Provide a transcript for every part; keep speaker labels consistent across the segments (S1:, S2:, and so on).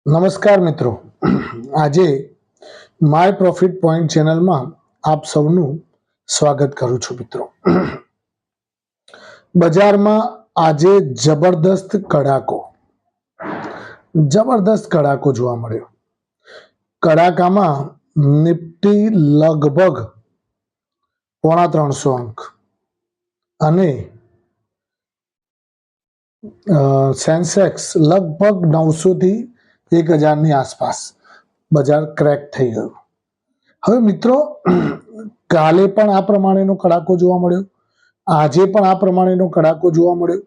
S1: નમસ્કાર મિત્રો, આજે માય પ્રોફિટ પોઈન્ટ ચેનલમાં આપ સૌનું સ્વાગત કરું છું. મિત્રો, બજારમાં આજે જબરદસ્ત કડાકો જોવા મળ્યો. કડાકામાં નિફ્ટી લગભગ 350 અંક અને સેન્સેક્સ લગભગ 900 થી 1000ની આસપાસ બજાર ક્રેક થઈ ગયું. હવે મિત્રો, કાલે પણ આ પ્રમાણેનો કડાકો જોવા મળ્યો, આજે પણ આ પ્રમાણેનો કડાકો જોવા મળ્યો.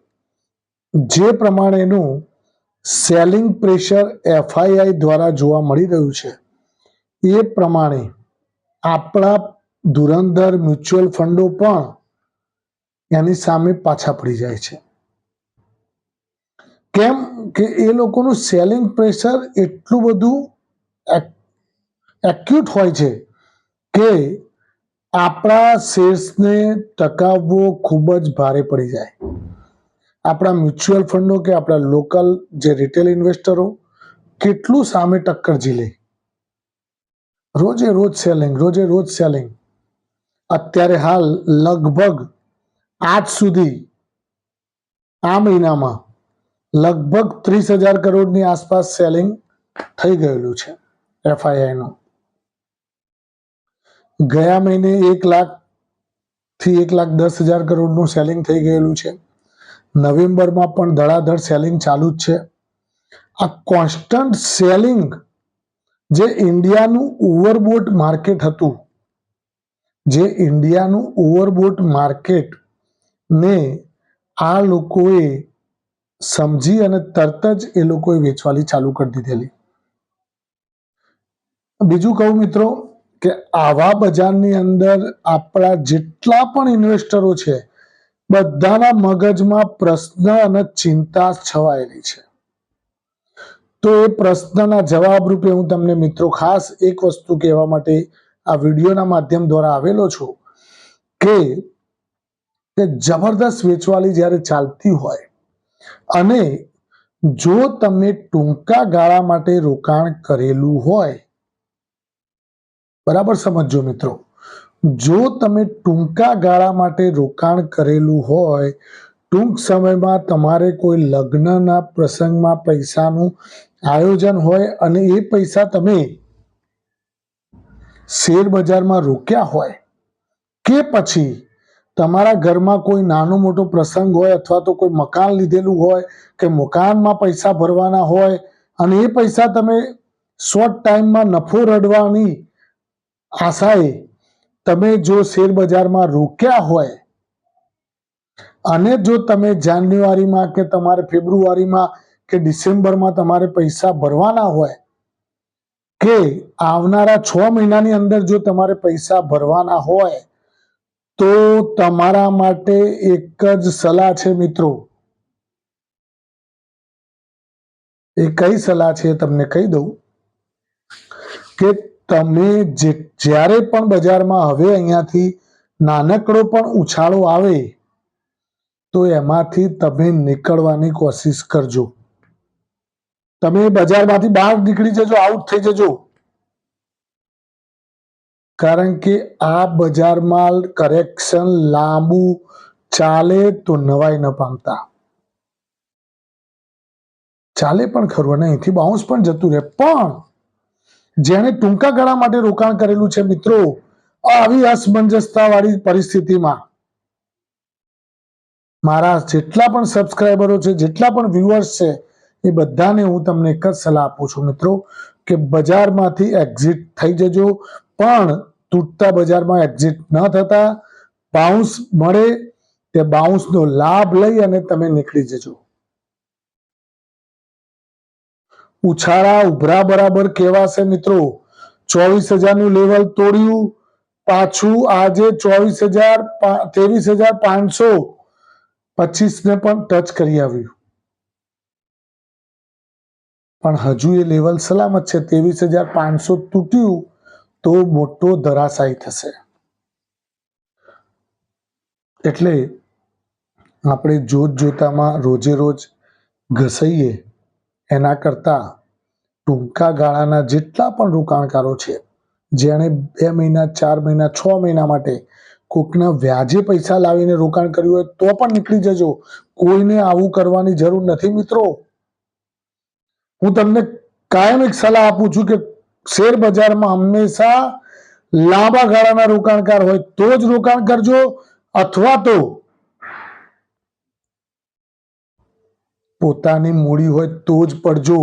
S1: જે પ્રમાણેનું સેલિંગ પ્રેશર એફઆઈઆઈ દ્વારા જોવા મળી રહ્યું છે, એ પ્રમાણે આપણા ધુરંધર મ્યુચ્યુઅલ ફંડો પણ એની સામે પાછા પડી જાય છે. કેમ કે એ લોકોનું સેલિંગ પ્રેશર એટલું બધું એક્યુટ હોય છે કે આપણા શેર્સને ટકાવવો ખૂબ જ ભારે પડી જાય. આપણા મ્યુચ્યુઅલ ફંડો કે આપણા લોકલ જે રિટેલ ઇન્વેસ્ટરો કેટલું સામે ટક્કર ઝીલે. રોજે રોજ સેલિંગ. અત્યારે હાલ લગભગ આજ સુધી આ મહિનામાં લગભગ 30,000 કરોડની આસપાસ સેલિંગ થઈ ગયેલું છે એફઆઈઆઈ નું. ગયા મહિને 1 લાખ થી 1,10,000 કરોડનું સેલિંગ થઈ ગયેલું છે. નવેમ્બરમાં પણ ધડાધડ સેલિંગ ચાલુ જ છે. આ કોન્સ્ટન્ટ સેલિંગ જે ઇન્ડિયાનું ઓવરબોટ માર્કેટ હતું, ને આ લોકોએ સમજી અને તરત જ એ લોકોએ વેચવાની ચાલુ કરી દીધેલી. બીજું કહું મિત્રો કે આવા બજારની અંદર આપણા જેટલા પણ ઇન્વેસ્ટરો છે, બધાના મગજમાં પ્રશ્ન અને ચિંતા છવાયેલી છે. તો એ પ્રશ્નના જવાબ રૂપે હું તમને મિત્રો ખાસ એક વસ્તુ કહેવા માટે આ વિડીયોના માધ્યમ દ્વારા આવેલો છું કે જબરદસ્ત વેચવાલી જ્યારે ચાલતી હોય અને જો તમે ટૂંકા ગાળા માટે રોકાણ કરેલું હોય, બરાબર સમજો મિત્રો, જો તમે ટૂંકા ગાળા માટે રોકાણ કરેલું હોય, ટૂંક સમયમાં તમારે કોઈ લગ્નના પ્રસંગમાં પૈસાનું આયોજન હોય અને એ પૈસા તમે શેર બજારમાં રોક્યા હોય કે પછી તમારા ઘરમાં કોઈ નાનો મોટો પ્રસંગ હોય અથવા તો કોઈ મકાન લીધેલું હોય કે મકાનમાં પૈસા ભરવાના હોય અને એ પૈસા તમે શોર્ટ ટાઈમમાં નફો રળવાની આશાએ તમે જો શેર બજારમાં રોક્યા હોય અને જો તમે જાન્યુઆરીમાં કે તમારે ફેબ્રુઆરીમાં કે ડિસેમ્બરમાં તમારે પૈસા ભરવાના હોય કે આવનારા 6 મહિનાની અંદર જો તમારે પૈસા ભરવાના હોય, તો તમારા માટે એક જ સલાહ છે મિત્રો. એ કઈ સલાહ છે તમને કહી દઉં કે તમે જ્યારે પણ બજારમાં હવે અહીંયાથી નાનકડો પણ ઉછાળો આવે તો એમાંથી તમે નીકળવાની કોશિશ કરજો. તમે બજારમાંથી બહાર નીકળી જજો, આઉટ થઈ જજો. કારણ કે આ બજારમાં કરેક્શન લાંબુ ચાલે તો નવાઈ ન પામતા. ચાલે પણ ખરું અને અહીંથી બાઉન્સ પણ જતું રહે, પણ જેણે ટૂંકા ગાળા માટે રોકાણ કરેલું છે મિત્રો, આવી અસમંજસતા વાળી પરિસ્થિતિમાં મારા જેટલા પણ સબસ્ક્રાઈબરો છે, જેટલા પણ વ્યુઅર્સ છે, એ બધાને હું તમને એક જ સલાહ આપું છું મિત્રો કે બજારમાંથી એક્ઝિટ થઈ જજો, પણ તૂટતા બજારમાં એક્ઝિટ ન થતા બાઉન્સ મળે તે બાઉન્સનો લાભ લઈ અને તમે નીકળી જજો. ઉછાળા ઉભરા બરાબર કેવાશે મિત્રો. 24,000નું લેવલ તોડ્યું, પાછું આજે 23,525 ને પણ ટચ કરી આવ્યું, પણ હજુ એ લેવલ સલામત છે. 23,500 તૂટ્યું તો મોટો ધરાશાયી થશે. એટલે આપણે જોતામાં રોજે રોજ ઘસાઈએ એના કરતા ટૂંકા ગાળાના જેટલા પણ રોકાણકારો છે, જેણે 2 મહિના 4 મહિના 6 મહિના માટે કોકના વ્યાજે પૈસા લાવીને રોકાણ કર્યું હોય તો પણ નીકળી જજો. કોઈને આવું કરવાની જરૂર નથી મિત્રો. હું તમને કાયમ એક સલાહ આપું છું કે શેર બજારમાં હંમેશા લાંબા ગાળાના રોકાણકાર હોય તો જ રોકાણ કરજો, અથવા તો પોતાની મૂડી હોય તો જ પડજો.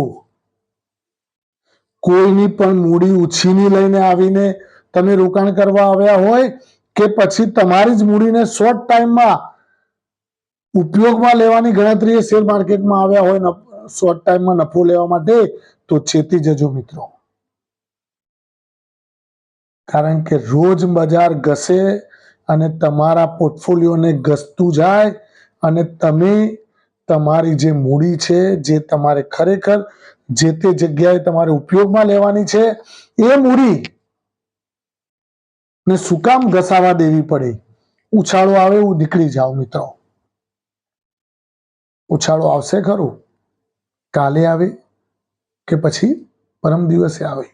S1: કોઈની પણ મૂડી ઉછીની લઈને આવીને તમે રોકાણ કરવા આવ્યા હોય કે પછી તમારી જ મૂડીને શોર્ટ ટાઈમમાં ઉપયોગમાં લેવાની ગણતરીએ શેર માર્કેટમાં આવ્યા હોય શોર્ટ ટાઈમમાં નફો લેવા માટે, તો ચેતી જજો મિત્રો. કારણ કે રોજ બજાર ઘસે અને તમારા પોર્ટફોલિયોને ઘસતું જાય અને તમે તમારી જે મૂડી છે, જે તમારે ખરેખર જે તે જગ્યાએ તમારે ઉપયોગમાં લેવાની છે, એ મૂડી ને શું કામ ઘસાવા દેવી પડે? ઉછાળો આવે એવું નીકળી જાઓ મિત્રો. ઉછાળો આવશે ખરું? કાલે આવે કે પછી પરમ દિવસે આવે?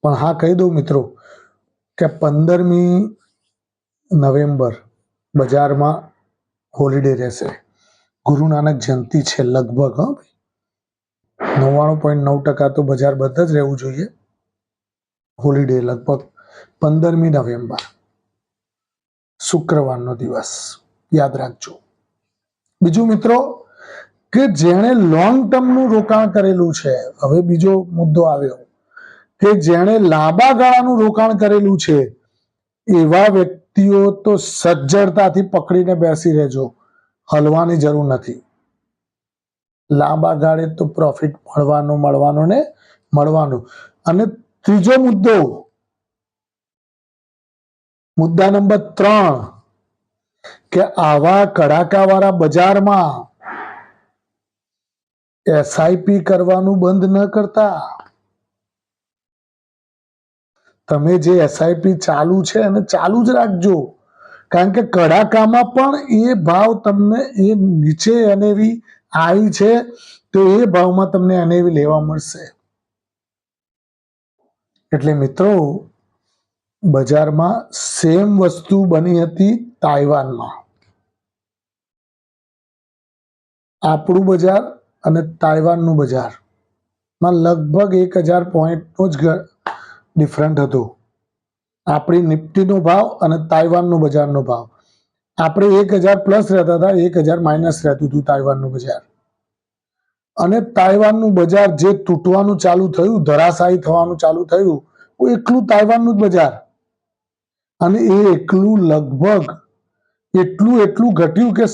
S1: પણ હા કહી દઉં મિત્રો કે 15મી નવેમ્બર બજારમાં હોલિડે રહેશે. ગુરુ નાનક જયંતિ છે લગભગ. 99.9% તો બજાર બંધ જ રહેવું જોઈએ. હોલિડે લગભગ 15મી નવેમ્બર શુક્રવારનો દિવસ, યાદ રાખજો. બીજું મિત્રો કે જેણે લોંગ ટર્મનું રોકાણ કરેલું છે, હવે બીજો મુદ્દો આવ્યો કે જેણે લાંબા ગાળાનું રોકાણ કરેલું છે, એવા વ્યક્તિઓ તો સજ્જડતાથી પકડીને બેસી રહેજો. હલવાની જરૂર નથી. લાંબા ગાળે તો પ્રોફિટ મળવાનું ને મળવાનું. અને ત્રીજો મુદ્દા નંબર 3 કે આવા કડાકાવાળા બજારમાં એસઆઈપી કરવાનું બંધ ન કરતા. તમે જે એસઆઈપી ચાલુ છે અને ચાલુ જ રાખજો. કારણ કે કડાકામાં પણ એ ભાવ તમને એ નીચે એનેવી આવી છે તો એ ભાવમાં તમને એનેવી લેવા મળશે. એટલે મિત્રો બજારમાં સેમ વસ્તુ બની હતી તાઇવાનમાં. આપણું બજાર અને તાઇવાનનું બજારમાં લગભગ 1000 પોઈન્ટનો જ ડિફરન્ટ હતો. આપણી નિફ્ટીનો ભાવ અને તાઇવાનનો બજારનો ભાવ. આપણે 1000 પ્લસ રહેતા હતા, 1000 માઇનસ રહેતું હતું તાઇવાનનું બજાર. અને તાઇવાનનું બજાર જે તૂટવાનું ચાલુ થયું, ધરાશાયી થવાનું ચાલુ થયું, એકલું તાઇવાનનું જ બજાર. અને એ એકલું લગભગ એટલું ઘટ્યું કે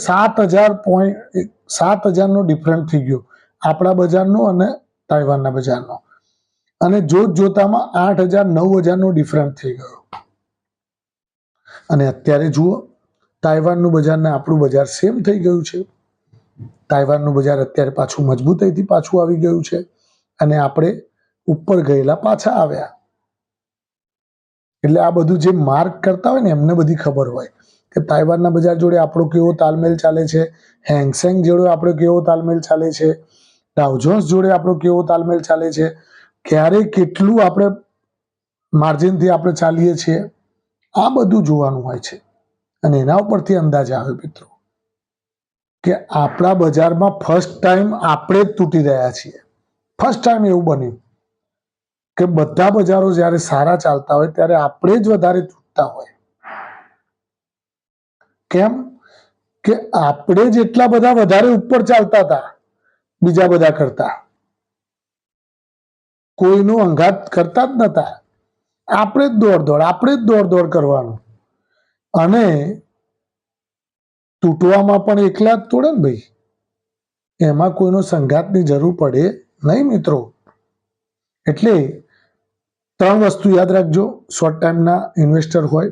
S1: 7000નો ડિફરન્ટ થઈ ગયો આપણા બજારનો અને તાઇવાનના બજારનો. અને જોતામાં 8000 9000નો ડિફરન્ટ થઈ ગયો. અને અત્યારે જુઓ તાઇવાનનું બજાર ને આપણું બજાર સેમ થઈ ગયું છે. તાઇવાનનું બજાર અત્યારે પાછું મજબૂતાઈથી પાછું આવી ગયું છે અને આપણે ઉપર ગયેલા પાછા આવ્યા. એટલે આ બધું જે માર્ક કરતા હોય ને એમને બધી ખબર હોય કે તાઇવાનના બજાર જોડે આપણો કેવો તાલમેલ ચાલે છે, હેંગસેંગ જોડે આપણો કેવો તાલમેલ ચાલે છે, ડાઉ જોન્સ જોડે આપણો કેવો તાલમેલ ચાલે છે, ક્યારે કેટલું આપણે માર્જિનથી આપણે ચાલીએ છીએ, આ બધું જોવાનું હોય છે. અને એના ઉપરથી અંદાજ આવે મિત્રો કે આપણા બજારમાં ફર્સ્ટ ટાઈમ આપણે જ તૂટી રહ્યા છીએ. ફર્સ્ટ ટાઈમ એવું બન્યું કે બધા બજારો જ્યારે સારા ચાલતા હોય ત્યારે આપણે જ વધારે તૂટતા હોય. કેમ કે આપણે જ એટલા બધા વધારે ઉપર ચાલતા હતા બીજા બધા કરતા. કોઈનું અંગાત કરતા જ નતા. આપણે જ દોડ કરવાનું. અને તૂટવામાં પણ એકલા જ તોડે ને ભાઈ, એમાં કોઈનો સંઘાતની જરૂર પડે નહીં મિત્રો. એટલે 3 વસ્તુ યાદ રાખજો. શોર્ટ ટાઈમના ઇન્વેસ્ટર હોય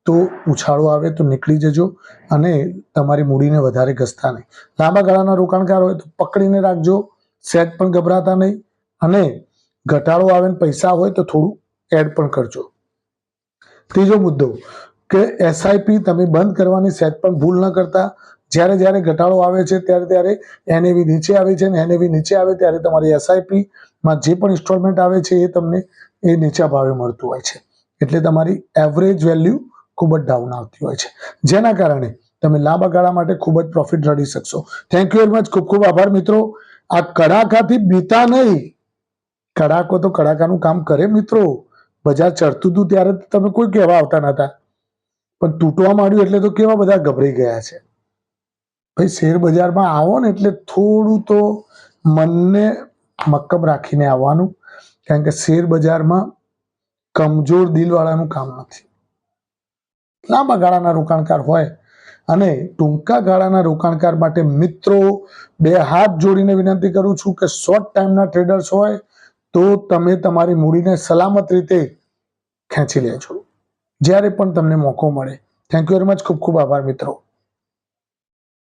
S1: તો ઉછાળો આવે તો નીકળી જજો અને તમારી મૂડીને વધારે ઘસતા નહીં. લાંબા ગાળાના રોકાણકાર હોય તો પકડીને રાખજો, સેજ પણ ગભરાતા નહીં. અને ઘટાડો આવે ને પૈસા હોય તો થોડું એડ પણ કરજો. ત્રીજો મુદ્દો કે એસઆઈપી તમે બંધ કરવાની સેજ પણ ભૂલ ન કરતા. જ્યારે જ્યારે ઘટાડો આવે છે ત્યારે ત્યારે એનએવી નીચે આવે છે, અને એનએવી નીચે આવે ત્યારે તમારી એસઆઈપી માં જે પણ ઇન્સ્ટોલમેન્ટ આવે છે એ તમને એ નીચા ભાવે મળતું હોય છે. એટલે તમારી એવરેજ વેલ્યુ ખૂબ જ ડાઉન આવતી હોય છે, જેના કારણે તમે લાંબા ગાળા માટે ખૂબ જ પ્રોફિટ રડી શકશો. Thank you very much. ખૂબ ખૂબ આભાર મિત્રો. આ કડાકાથી બીતા નહીં. કડાકો તો કડાકાનું કામ કરે મિત્રો. બજાર ચડતું હતું ત્યારે તમે કોઈ કહેવા આવતા નતા, પણ તૂટવા માંડ્યું એટલે તો કેવા બધા ગભરાઈ ગયા છે. ભાઈ શેર બજારમાં આવો ને એટલે થોડું તો મનને મક્કમ રાખીને આવવાનું, કારણ કે શેર બજારમાં કમજોર દિલવાળાનું કામ નથી. લાંબા ગાળાના રોકાણકાર હોય અને ટૂંકા ગાળાના રોકાણકાર માટે મિત્રો 2 હાથ જોડીને વિનંતી કરું છું કે શોર્ટ ટાઈમના ટ્રેડર્સ હોય તો તમે તમારી મૂડીને સલામત રીતે ખેંચી લેજો જ્યારે પણ તમને મોકો મળે. Thank you very much. ખૂબ ખૂબ આભાર મિત્રો.